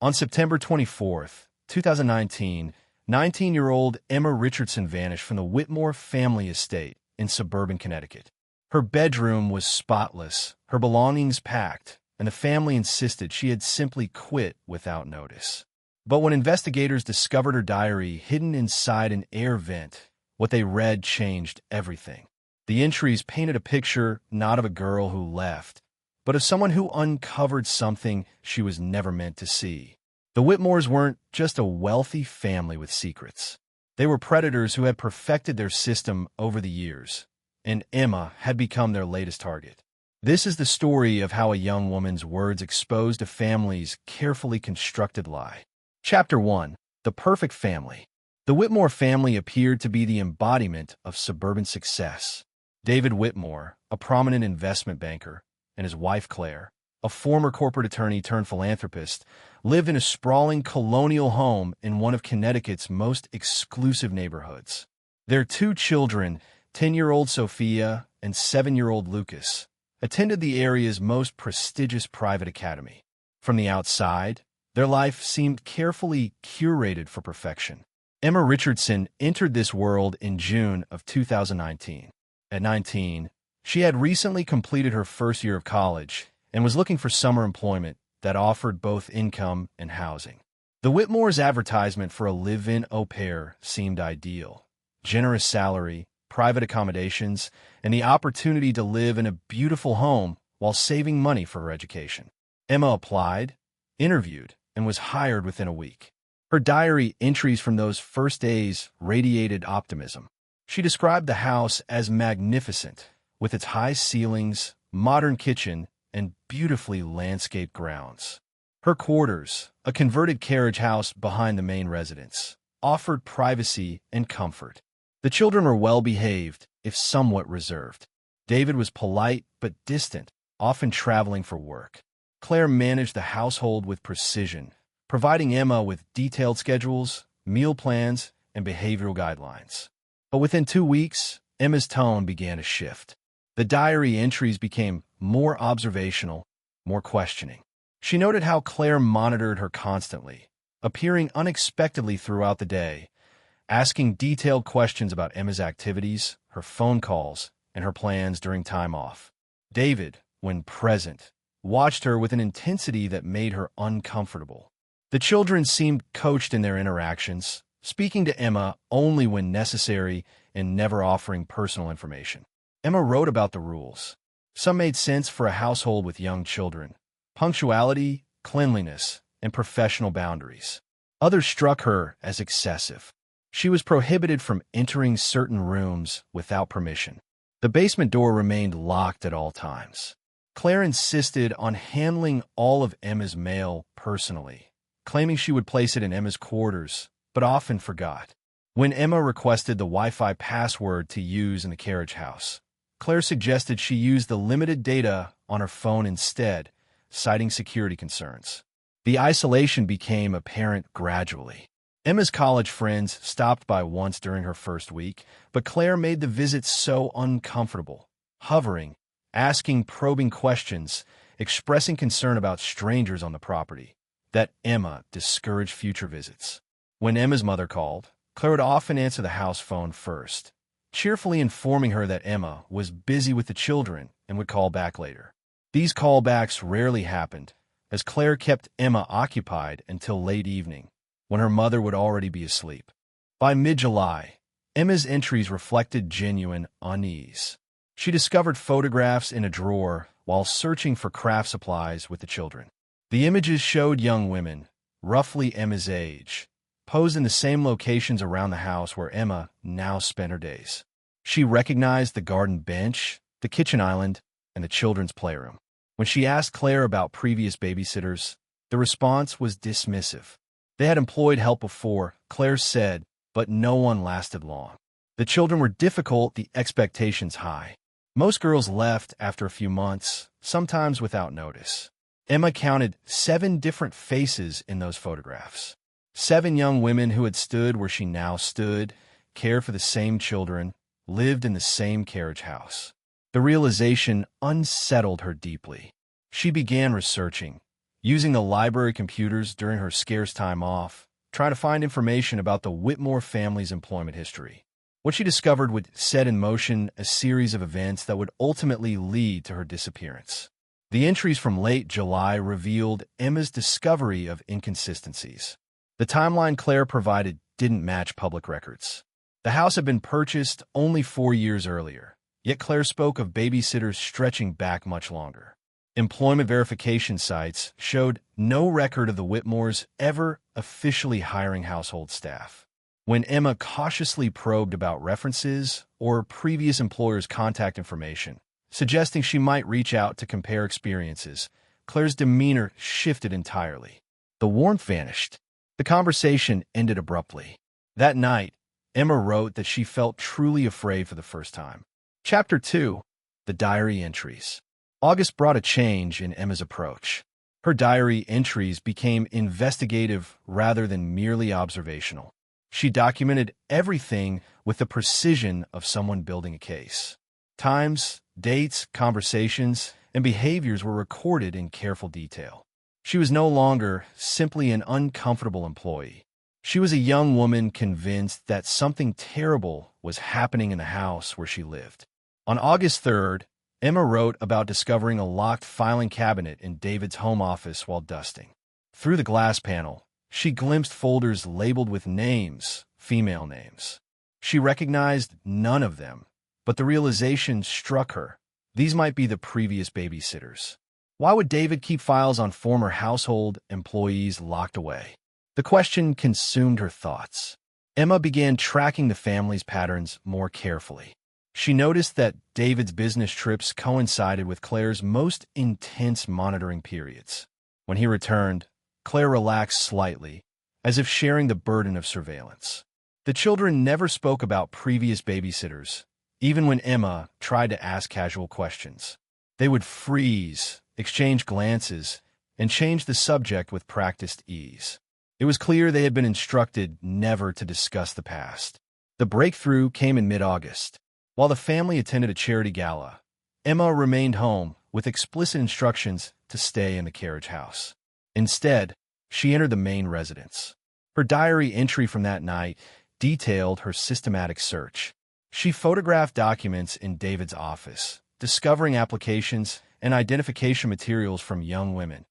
On September 24th, 2019, 19-year-old Emma Richardson vanished from the Whitmore family estate in suburban Connecticut. Her bedroom was spotless, her belongings packed, and the family insisted she had simply quit without notice. But when investigators discovered her diary hidden inside an air vent, what they read changed everything. The entries painted a picture not of a girl who left, but of someone who uncovered something she was never meant to see. The Whitmores weren't just a wealthy family with secrets. They were predators who had perfected their system over the years, and Emma had become their latest target. This is the story of how a young woman's words exposed a family's carefully constructed lie. Chapter 1. The Perfect Family. The Whitmore family appeared to be the embodiment of suburban success. David Whitmore, a prominent investment banker, and his wife Claire, a former corporate attorney turned philanthropist, lived in a sprawling colonial home in one of Connecticut's most exclusive neighborhoods. Their two children, 10-year-old Sophia and 7-year-old Lucas, attended the area's most prestigious private academy. From the outside, their life seemed carefully curated for perfection. Emma Richardson entered this world in June of 2019. At 19, she had recently completed her first year of college and was looking for summer employment that offered both income and housing. The Whitmore's advertisement for a live-in au pair seemed ideal. Generous salary, private accommodations, and the opportunity to live in a beautiful home while saving money for her education. Emma applied, interviewed, and was hired within a week. Her diary entries from those first days radiated optimism. She described the house as magnificent, with its high ceilings, modern kitchen, and beautifully landscaped grounds. Her quarters, a converted carriage house behind the main residence, offered privacy and comfort. The children were well-behaved, if somewhat reserved. David was polite but distant, often traveling for work. Claire managed the household with precision, providing Emma with detailed schedules, meal plans, and behavioral guidelines. But within 2 weeks, Emma's tone began to shift. The diary entries became more observational, more questioning. She noted how Claire monitored her constantly, appearing unexpectedly throughout the day, asking detailed questions about Emma's activities, her phone calls, and her plans during time off. David, when present, watched her with an intensity that made her uncomfortable. The children seemed coached in their interactions, speaking to Emma only when necessary and never offering personal information. Emma wrote about the rules. Some made sense for a household with young children: punctuality, cleanliness, and professional boundaries. Others struck her as excessive. She was prohibited from entering certain rooms without permission. The basement door remained locked at all times. Claire insisted on handling all of Emma's mail personally, claiming she would place it in Emma's quarters, but often forgot. When Emma requested the Wi-Fi password to use in the carriage house, Claire suggested she use the limited data on her phone instead, citing security concerns. The isolation became apparent gradually. Emma's college friends stopped by once during her first week, but Claire made the visits so uncomfortable, hovering, asking probing questions, expressing concern about strangers on the property, that Emma discouraged future visits. When Emma's mother called, Claire would often answer the house phone first, cheerfully informing her that Emma was busy with the children and would call back later. These callbacks rarely happened, as Claire kept Emma occupied until late evening, when her mother would already be asleep. By mid-July, Emma's entries reflected genuine unease. She discovered photographs in a drawer while searching for craft supplies with the children. The images showed young women, roughly Emma's age, posed in the same locations around the house where Emma now spent her days. She recognized the garden bench, the kitchen island, and the children's playroom. When she asked Claire about previous babysitters, the response was dismissive. They had employed help before, Claire said, but no one lasted long. The children were difficult, the expectations high. Most girls left after a few months, sometimes without notice. Emma counted 7 different faces in those photographs. 7 young women who had stood where she now stood, cared for the same children, lived in the same carriage house. The realization unsettled her deeply. She began researching, using the library computers during her scarce time off, trying to find information about the Whitmore family's employment history. What she discovered would set in motion a series of events that would ultimately lead to her disappearance. The entries from late July revealed Emma's discovery of inconsistencies. The timeline Claire provided didn't match public records. The house had been purchased only 4 years earlier, yet Claire spoke of babysitters stretching back much longer. Employment verification sites showed no record of the Whitmores ever officially hiring household staff. When Emma cautiously probed about references or previous employers' contact information, suggesting she might reach out to compare experiences, Claire's demeanor shifted entirely. The warmth vanished. The conversation ended abruptly. That night, Emma wrote that she felt truly afraid for the first time. Chapter 2. The Diary Entries. August brought a change in Emma's approach. Her diary entries became investigative rather than merely observational. She documented everything with the precision of someone building a case. Times, dates, conversations, and behaviors were recorded in careful detail. She was no longer simply an uncomfortable employee. She was a young woman convinced that something terrible was happening in the house where she lived. On August 3rd, Emma wrote about discovering a locked filing cabinet in David's home office while dusting. Through the glass panel, she glimpsed folders labeled with names, female names. She recognized none of them, but the realization struck her. These might be the previous babysitters. Why would David keep files on former household employees locked away? The question consumed her thoughts. Emma began tracking the family's patterns more carefully. She noticed that David's business trips coincided with Claire's most intense monitoring periods. When he returned, Claire relaxed slightly, as if sharing the burden of surveillance. The children never spoke about previous babysitters, even when Emma tried to ask casual questions. They would freeze, exchange glances, and change the subject with practiced ease. It was clear they had been instructed never to discuss the past. The breakthrough came in mid-August. While the family attended a charity gala, Emma remained home with explicit instructions to stay in the carriage house. Instead, she entered the main residence. Her diary entry from that night detailed her systematic search. She photographed documents in David's office, discovering applications and identification materials from young women,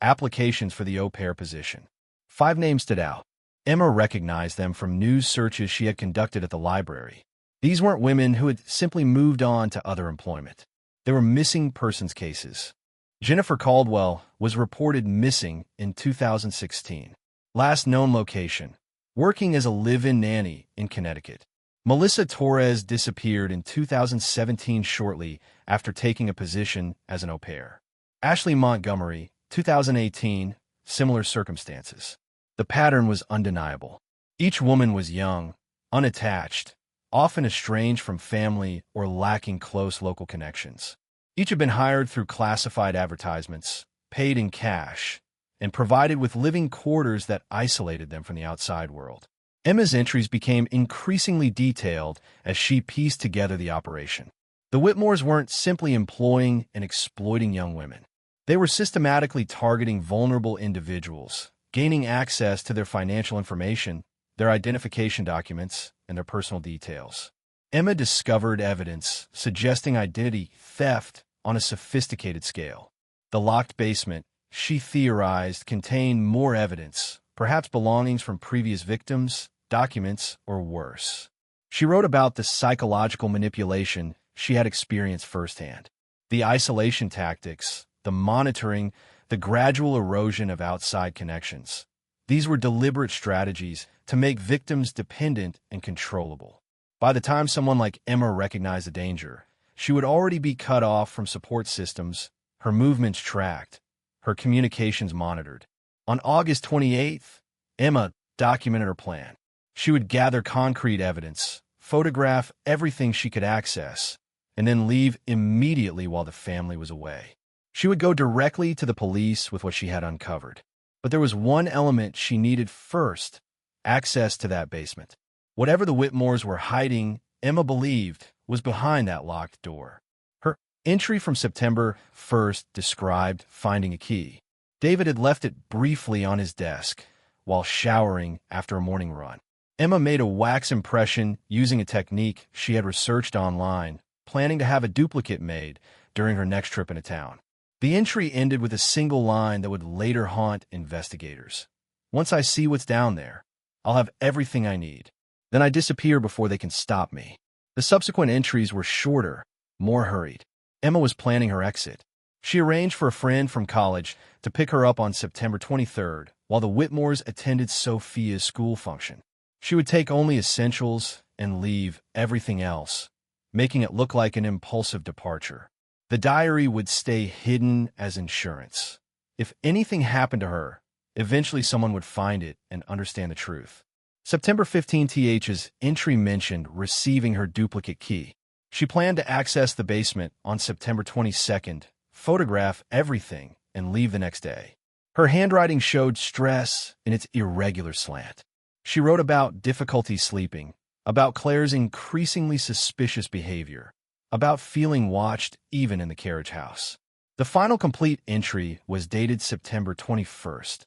applications for the au pair position. 5 names stood out. Emma recognized them from news searches she had conducted at the library. These weren't women who had simply moved on to other employment. They were missing persons cases. Jennifer Caldwell was reported missing in 2016. Last known location: working as a live-in nanny in Connecticut. Melissa Torres disappeared in 2017 shortly after taking a position as an au pair. Ashley Montgomery, 2018, similar circumstances. The pattern was undeniable. Each woman was young, unattached, often estranged from family or lacking close local connections. Each had been hired through classified advertisements, paid in cash, and provided with living quarters that isolated them from the outside world. Emma's entries became increasingly detailed as she pieced together the operation. The Whitmores weren't simply employing and exploiting young women. They were systematically targeting vulnerable individuals, gaining access to their financial information, their identification documents, and their personal details. Emma discovered evidence suggesting identity theft on a sophisticated scale. The locked basement, she theorized, contained more evidence, perhaps belongings from previous victims, documents, or worse. She wrote about the psychological manipulation she had experienced firsthand. The isolation tactics, the monitoring, the gradual erosion of outside connections. These were deliberate strategies to make victims dependent and controllable. By the time someone like Emma recognized the danger, she would already be cut off from support systems, her movements tracked, her communications monitored. On August 28th, Emma documented her plan. She would gather concrete evidence, photograph everything she could access, and then leave immediately while the family was away. She would go directly to the police with what she had uncovered. But there was one element she needed first: access to that basement. Whatever the Whitmores were hiding, Emma believed, was behind that locked door. Her entry from September 1st described finding a key. David had left it briefly on his desk while showering after a morning run. Emma made a wax impression using a technique she had researched online, planning to have a duplicate made during her next trip into town. The entry ended with a single line that would later haunt investigators. "Once I see what's down there, I'll have everything I need. Then I disappear before they can stop me." The subsequent entries were shorter, more hurried. Emma was planning her exit. She arranged for a friend from college to pick her up on September 23rd, while the Whitmores attended Sophia's school function. She would take only essentials and leave everything else, making it look like an impulsive departure. The diary would stay hidden as insurance. If anything happened to her, eventually someone would find it and understand the truth. September 15th's entry mentioned receiving her duplicate key. She planned to access the basement on September 22nd, photograph everything, and leave the next day. Her handwriting showed stress in its irregular slant. She wrote about difficulty sleeping, about Claire's increasingly suspicious behavior, about feeling watched even in the carriage house. The final complete entry was dated September 21st.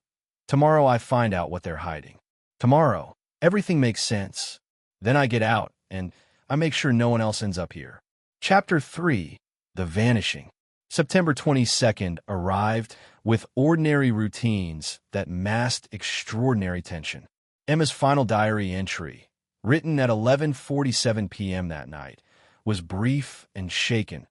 "Tomorrow I find out what they're hiding. Tomorrow, everything makes sense. Then I get out, and I make sure no one else ends up here." Chapter 3. The Vanishing. September 22nd arrived with ordinary routines that masked extraordinary tension. Emma's final diary entry, written at 11:47 p.m. that night, was brief and shaken.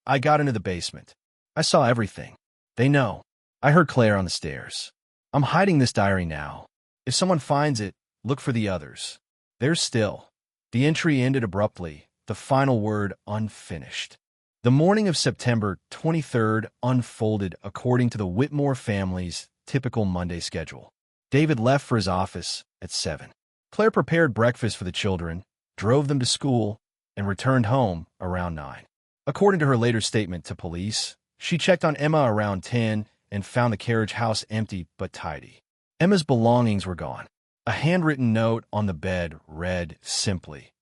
"I got into the basement. I saw everything. They know. I heard Claire on the stairs. I'm hiding this diary now. If someone finds it, look for the others. They're still." The entry ended abruptly, the final word unfinished. The morning of September 23rd unfolded according to the Whitmore family's typical Monday schedule. David left for his office at 7. Claire prepared breakfast for the children, drove them to school, and returned home around 9. According to her later statement to police, she checked on Emma around 10 and found the carriage house empty but tidy. Emma's belongings were gone. A handwritten note on the bed read simply,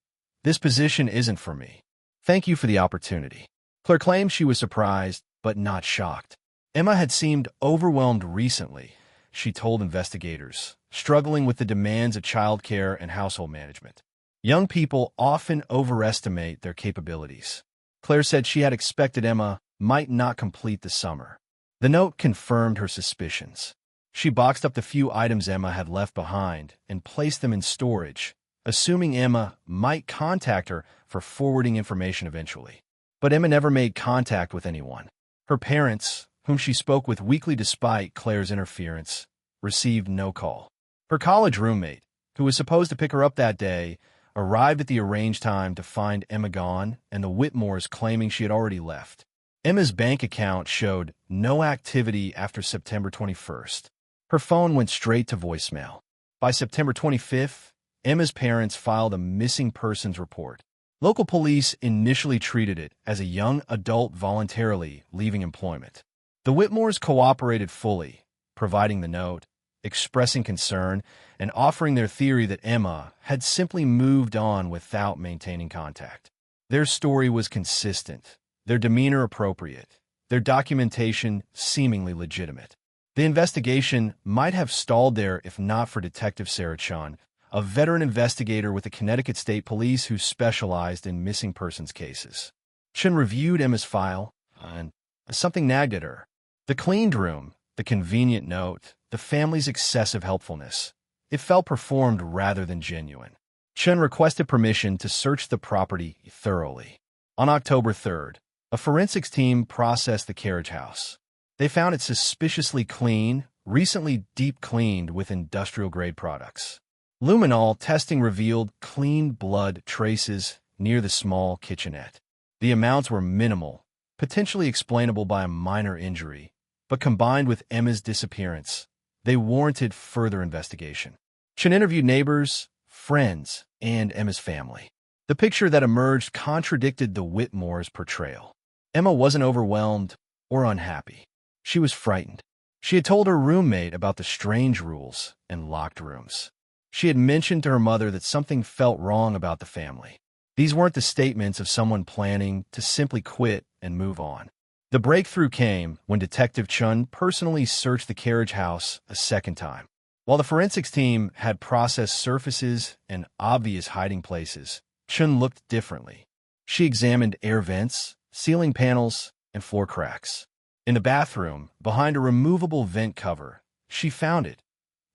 "This position isn't for me. Thank you for the opportunity." Claire claimed she was surprised, but not shocked. Emma had seemed overwhelmed recently, she told investigators, struggling with the demands of childcare and household management. Young people often overestimate their capabilities. Claire said she had expected Emma might not complete the summer. The note confirmed her suspicions. She boxed up the few items Emma had left behind and placed them in storage, assuming Emma might contact her for forwarding information eventually. But Emma never made contact with anyone. Her parents, whom she spoke with weekly despite Claire's interference, received no call. Her college roommate, who was supposed to pick her up that day, arrived at the arranged time to find Emma gone and the Whitmores claiming she had already left. Emma's bank account showed no activity after September 21st. Her phone went straight to voicemail. By September 25th, Emma's parents filed a missing persons report. Local police initially treated it as a young adult voluntarily leaving employment. The Whitmores cooperated fully, providing the note, expressing concern, and offering their theory that Emma had simply moved on without maintaining contact. Their story was consistent, their demeanor appropriate, their documentation seemingly legitimate. The investigation might have stalled there if not for Detective Sarah Chun, a veteran investigator with the Connecticut State Police who specialized in missing persons cases. Chun reviewed Emma's file, and something nagged at her. The cleaned room, the convenient note, the family's excessive helpfulness. It felt performed rather than genuine. Chun requested permission to search the property thoroughly. On October 3rd, a forensics team processed the carriage house. They found it suspiciously clean, recently deep-cleaned with industrial-grade products. Luminol testing revealed clean blood traces near the small kitchenette. The amounts were minimal, potentially explainable by a minor injury, but combined with Emma's disappearance, they warranted further investigation. Chun interviewed neighbors, friends, and Emma's family. The picture that emerged contradicted the Whitmores' portrayal. Emma wasn't overwhelmed or unhappy. She was frightened. She had told her roommate about the strange rules and locked rooms. She had mentioned to her mother that something felt wrong about the family. These weren't the statements of someone planning to simply quit and move on. The breakthrough came when Detective Chun personally searched the carriage house a second time. While the forensics team had processed surfaces and obvious hiding places, Chun looked differently. She examined air vents, ceiling panels, and floor cracks. In the bathroom, behind a removable vent cover, she found it.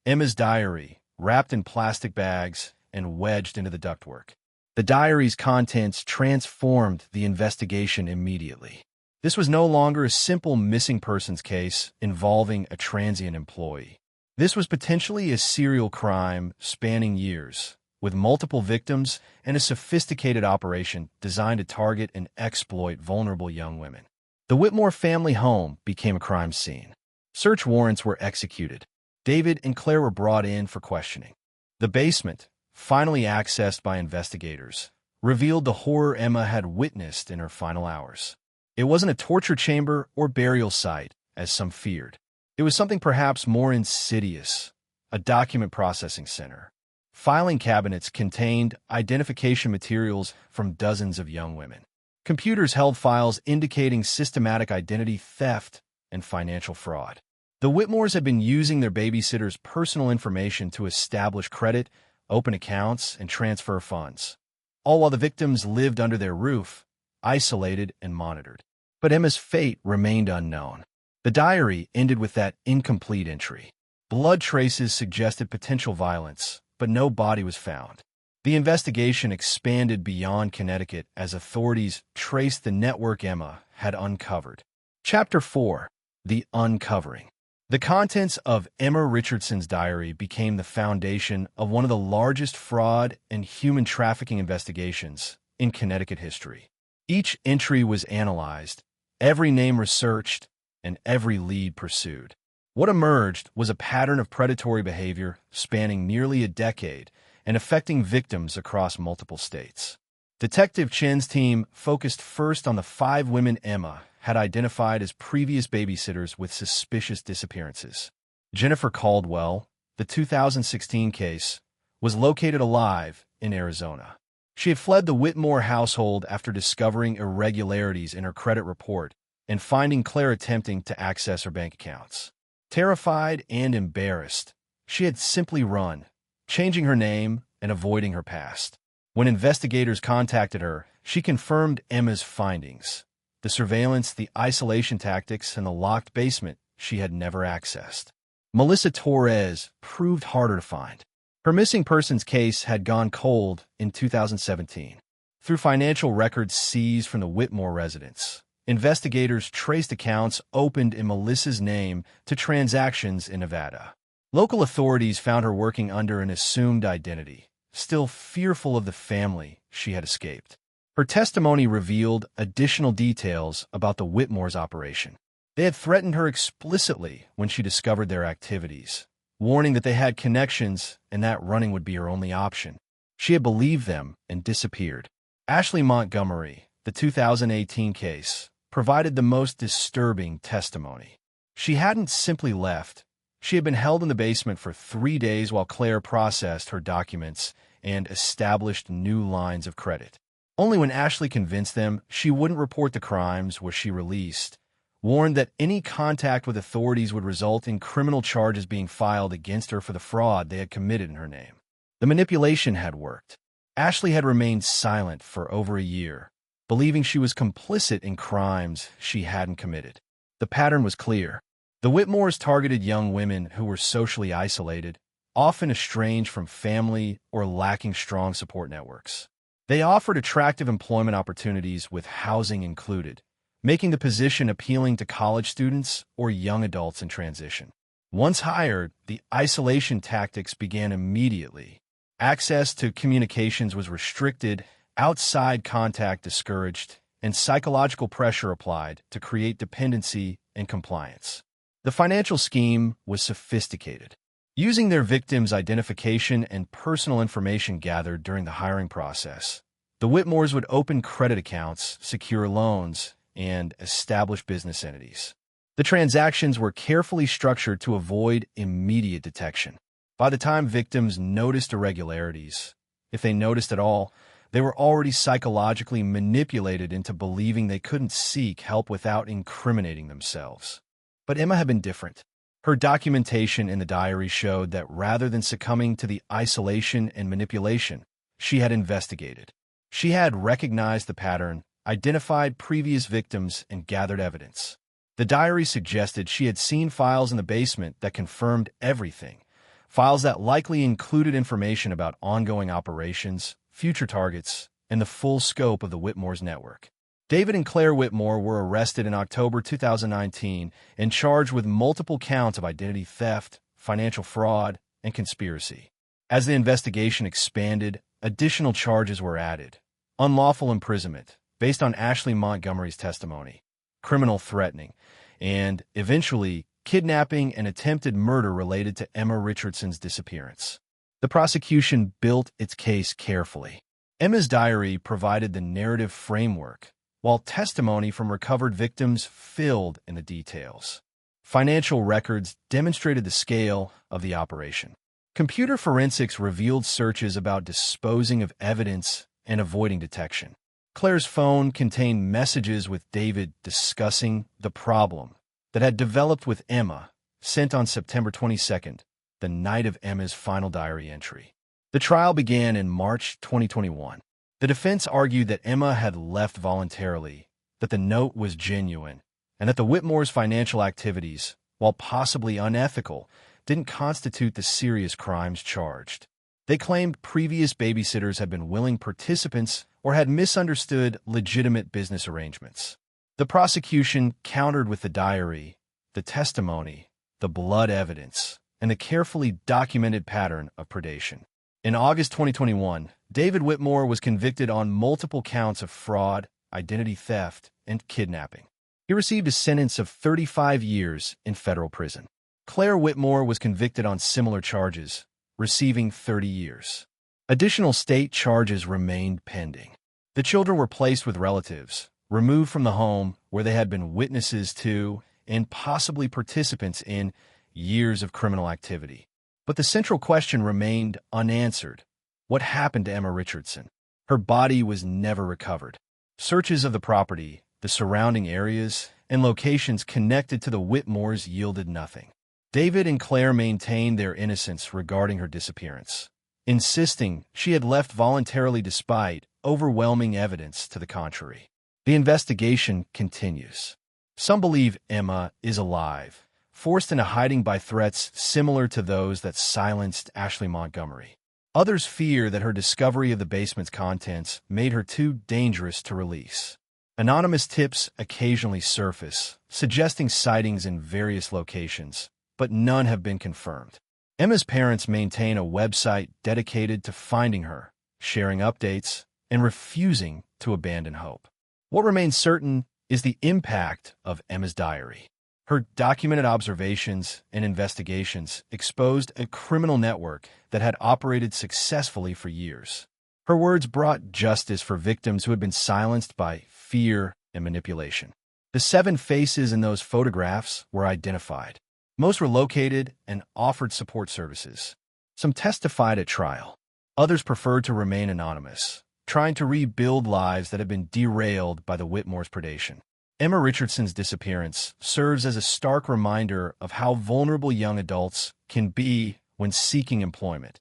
Emma's diary, wrapped in plastic bags and wedged into the ductwork. The diary's contents transformed the investigation immediately. This was no longer a simple missing persons case involving a transient employee. This was potentially a serial crime spanning years, with multiple victims and a sophisticated operation designed to target and exploit vulnerable young women. The Whitmore family home became a crime scene. Search warrants were executed. David and Claire were brought in for questioning. The basement, finally accessed by investigators, revealed the horror Emma had witnessed in her final hours. It wasn't a torture chamber or burial site, as some feared. It was something perhaps more insidious, a document processing center. Filing cabinets contained identification materials from dozens of young women. Computers held files indicating systematic identity theft and financial fraud. The Whitmores had been using their babysitter's personal information to establish credit, open accounts, and transfer funds, all while the victims lived under their roof, isolated and monitored. But Emma's fate remained unknown. The diary ended with that incomplete entry. Blood traces suggested potential violence, but no body was found. The investigation expanded beyond Connecticut as authorities traced the network Emma had uncovered. Chapter 4. The Uncovering. The contents of Emma Richardson's diary became the foundation of one of the largest fraud and human trafficking investigations in Connecticut history. Each entry was analyzed, every name researched, and every lead pursued. What emerged was a pattern of predatory behavior spanning nearly a decade and affecting victims across multiple states. Detective Chen's team focused first on the 5 women Emma had identified as previous babysitters with suspicious disappearances. Jennifer Caldwell, the 2016 case, was located alive in Arizona. She had fled the Whitmore household after discovering irregularities in her credit report and finding Claire attempting to access her bank accounts. Terrified and embarrassed, she had simply run, changing her name and avoiding her past. When investigators contacted her, she confirmed Emma's findings: the surveillance, the isolation tactics, and the locked basement she had never accessed. Melissa Torres proved harder to find. Her missing persons case had gone cold in 2017. Through financial records seized from the Whitmore residence, investigators traced accounts opened in Melissa's name to transactions in Nevada. Local authorities found her working under an assumed identity, still fearful of the family she had escaped. Her testimony revealed additional details about the Whitmore's operation. They had threatened her explicitly when she discovered their activities, warning that they had connections and that running would be her only option. She had believed them and disappeared. Ashley Montgomery, the 2018 case, provided the most disturbing testimony. She hadn't simply left. She had been held in the basement for 3 days while Claire processed her documents and established new lines of credit. Only when Ashley convinced them she wouldn't report the crimes was she released, warned that any contact with authorities would result in criminal charges being filed against her for the fraud they had committed in her name. The manipulation had worked. Ashley had remained silent for over a year, believing she was complicit in crimes she hadn't committed. The pattern was clear. The Whitmores targeted young women who were socially isolated, often estranged from family or lacking strong support networks. They offered attractive employment opportunities with housing included, making the position appealing to college students or young adults in transition. Once hired, the isolation tactics began immediately. Access to communications was restricted, outside contact discouraged, and psychological pressure applied to create dependency and compliance. The financial scheme was sophisticated. Using their victims' identification and personal information gathered during the hiring process, the Whitmores would open credit accounts, secure loans, and establish business entities. The transactions were carefully structured to avoid immediate detection. By the time victims noticed irregularities, if they noticed at all, They were already psychologically manipulated into believing they couldn't seek help without incriminating themselves. But Emma had been different. Her documentation in the diary showed that rather than succumbing to the isolation and manipulation, she had investigated. She had recognized the pattern, identified previous victims, and gathered evidence. The diary suggested she had seen files in the basement that confirmed everything, files that likely included information about ongoing operations, future targets, and the full scope of the Whitmores network. David and Claire Whitmore were arrested in October 2019 and charged with multiple counts of identity theft, financial fraud, and conspiracy. As the investigation expanded, additional charges were added: unlawful imprisonment, based on Ashley Montgomery's testimony, criminal threatening, and, eventually, kidnapping and attempted murder related to Emma Richardson's disappearance. The prosecution built its case carefully. Emma's diary provided the narrative framework, while testimony from recovered victims filled in the details. Financial records demonstrated the scale of the operation. Computer forensics revealed searches about disposing of evidence and avoiding detection. Claire's phone contained messages with David discussing the problem that had developed with Emma, sent on September 22nd, the night of Emma's final diary entry. The trial began in March 2021. The defense argued that Emma had left voluntarily, that the note was genuine, and that the Whitmores' financial activities, while possibly unethical, didn't constitute the serious crimes charged. They claimed previous babysitters had been willing participants or had misunderstood legitimate business arrangements. The prosecution countered with the diary, the testimony, the blood evidence, and the carefully documented pattern of predation. In August 2021, David Whitmore was convicted on multiple counts of fraud, identity theft, and kidnapping. He received a sentence of 35 years in federal prison. Claire Whitmore was convicted on similar charges, receiving 30 years. Additional state charges remained pending. The children were placed with relatives, removed from the home where they had been witnesses to and possibly participants in years of criminal activity. But the central question remained unanswered. What happened to Emma Richardson? Her body was never recovered. Searches of the property, the surrounding areas, and locations connected to the Whitmores yielded nothing. David and Claire maintained their innocence regarding her disappearance, insisting she had left voluntarily despite overwhelming evidence to the contrary. The investigation continues. Some believe Emma is alive, forced into hiding by threats similar to those that silenced Ashley Montgomery. Others fear that her discovery of the basement's contents made her too dangerous to release. Anonymous tips occasionally surface, suggesting sightings in various locations, but none have been confirmed. Emma's parents maintain a website dedicated to finding her, sharing updates, and refusing to abandon hope. What remains certain is the impact of Emma's diary. Her documented observations and investigations exposed a criminal network that had operated successfully for years. Her words brought justice for victims who had been silenced by fear and manipulation. The 7 faces in those photographs were identified. Most were located and offered support services. Some testified at trial. Others preferred to remain anonymous, trying to rebuild lives that had been derailed by the Whitmores' predation. Emma Richardson's disappearance serves as a stark reminder of how vulnerable young adults can be when seeking employment,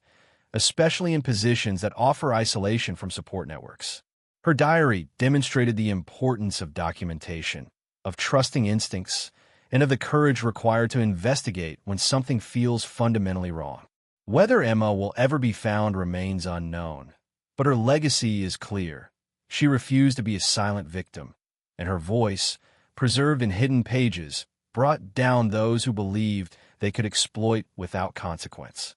especially in positions that offer isolation from support networks. Her diary demonstrated the importance of documentation, of trusting instincts, and of the courage required to investigate when something feels fundamentally wrong. Whether Emma will ever be found remains unknown, but her legacy is clear. She refused to be a silent victim, and her voice, preserved in hidden pages, brought down those who believed they could exploit without consequence.